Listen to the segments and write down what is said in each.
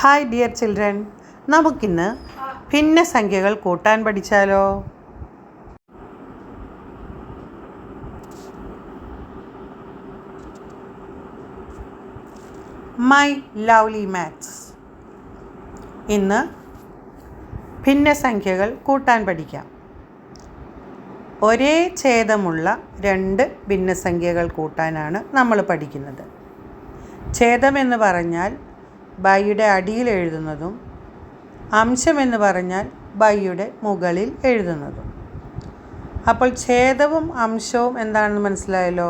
Hi dear children, നമുക്കിന്ന് ഭിന്നസംഖ്യകൾ കൂട്ടാൻ പഠിച്ചാലോ? My lovely maths. ഇന്ന് ഭിന്നസംഖ്യകൾ കൂട്ടാൻ പഠിക്കാം. ഒരേ ഛേദമുള്ള രണ്ട് ഭിന്നസംഖ്യകൾ കൂട്ടാനാണ് നമ്മൾ പഠിക്കുന്നത്. ഛേദമെന്ന് പറഞ്ഞാൽ ബൈയുടെ അടിയിൽ എഴുതുന്നതും അംശമെന്ന് പറഞ്ഞാൽ ബൈയുടെ മുകളിൽ എഴുതുന്നതും. അപ്പോൾ ഛേദവും അംശവും എന്താണെന്ന് മനസ്സിലായല്ലോ.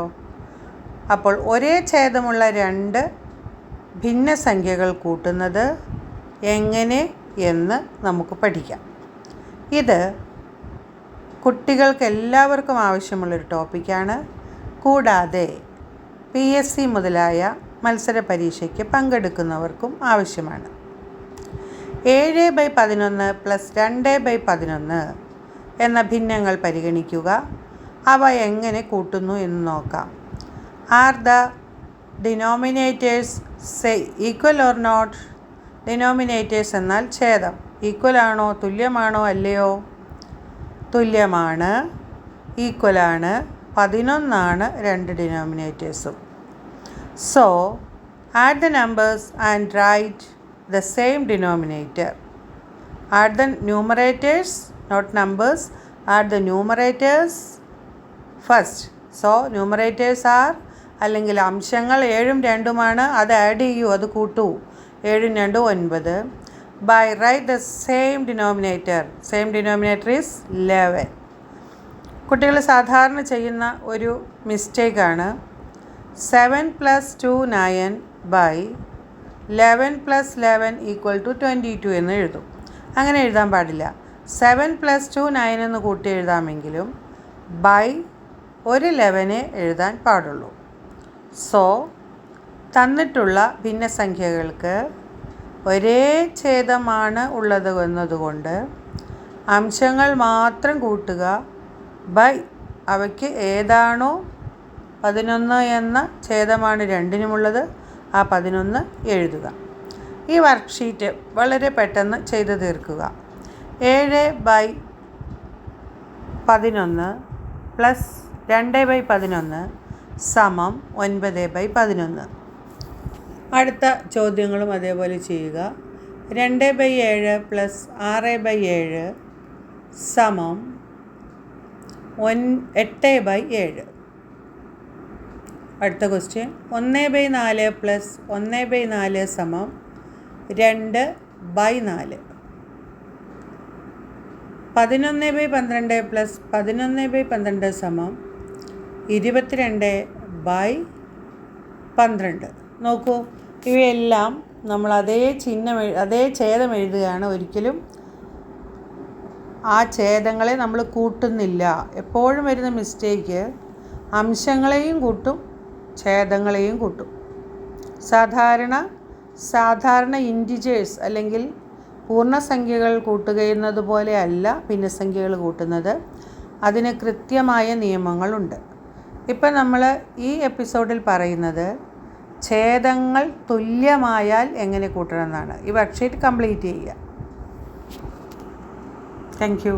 അപ്പോൾ ഒരേ ഛേദമുള്ള രണ്ട് ഭിന്നസംഖ്യകൾ കൂട്ടുന്നത് എങ്ങനെ എന്ന് നമുക്ക് പഠിക്കാം. ഇത് കുട്ടികൾക്ക് എല്ലാവർക്കും ആവശ്യമുള്ളൊരു ടോപ്പിക്കാണ്. കൂടാതെ PSC മുതലായ മത്സര പരീക്ഷയ്ക്ക് പങ്കെടുക്കുന്നവർക്കും ആവശ്യമാണ്. 7/11 + 2/11 എന്ന ഭിന്നങ്ങൾ പരിഗണിക്കുക. അവ എങ്ങനെ കൂട്ടുന്നു എന്ന് നോക്കാം. Are the denominators equal or not? Denominators എന്നാൽ ഛേദം. ഈക്വൽ ആണോ, തുല്യമാണോ, അല്ലയോ? തുല്യമാണ്, ഈക്വലാണ്. 11 രണ്ട് ഡിനോമിനേറ്റേഴ്സും. So, add the numbers and write the same denominator. Add the numerators, not numbers. Add the numerators first. So, numerators are അല്ലെങ്കിൽ അംശങ്ങൾ 7ഉം 2ഉമാണ്. അത് ആഡ് ചെയ്യൂ, അത് കൂട്ടൂ. 7ഉം 2ഉം 9. By write the same denominator. Same denominator is 11. കുട്ടികൾ സാധാരണ ചെയ്യുന്ന ഒരു മിസ്റ്റേക്കാണ് 7 + 2 9 by 11 + 11 = 22 എന്ന് എഴുതും. അങ്ങനെ എഴുതാൻ പാടില്ല. 7 + 2 9 എന്ന് കൂട്ടി എഴുതാമെങ്കിലും ബൈ ഒരു 11 എഴുതാൻ പാടുള്ളൂ. സോ തന്നിട്ടുള്ള ഭിന്നസംഖ്യകൾക്ക് ഒരേ ഛേദമാണ് ഉള്ളത് എന്നതുകൊണ്ട് അംശങ്ങൾ മാത്രം കൂട്ടുക. ബൈ അവയ്ക്ക് ഏതാണോ 11 എന്ന ഛേദമാണ് രണ്ടിനുമുള്ളത്, ആ 11 എഴുതുക. ഈ വർക്ക്ഷീറ്റ് വളരെ പെട്ടെന്ന് ചെയ്തു തീർക്കുക. 7/11 + 2/11 = 9/11. അടുത്ത ചോദ്യങ്ങളും അതേപോലെ ചെയ്യുക. 2/7 + 6/7 = 8/7. അടുത്ത ക്വസ്റ്റ്യൻ 1/4 + 1/4 = 2/4. 11/12 + 11/12 = 22/12. നോക്കൂ, ഇവയെല്ലാം നമ്മൾ അതേ ഛേദം എഴുതുകയാണ്. ഒരിക്കലും ആ ഛേദങ്ങളെ നമ്മൾ കൂട്ടുന്നില്ല. എപ്പോഴും വരുന്ന മിസ്റ്റേക്ക് അംശങ്ങളെയും കൂട്ടും ഛേദങ്ങളെയും കൂട്ടും. സാധാരണ ഇൻറ്റിജേഴ്സ് അല്ലെങ്കിൽ പൂർണ്ണസംഖ്യകൾ കൂട്ടുകയെന്നത് പോലെ അല്ല ഭിന്നസംഖ്യകൾ കൂട്ടുന്നത്. അതിന് കൃത്യമായ നിയമങ്ങളുണ്ട്. ഇപ്പം നമ്മൾ ഈ എപ്പിസോഡിൽ പറയുന്നത് ഛേദങ്ങൾ തുല്യമായാൽ എങ്ങനെ കൂട്ടണമെന്നാണ്. ഈ വർക്ക്ഷീറ്റ് കംപ്ലീറ്റ് ചെയ്യുക. Thank you.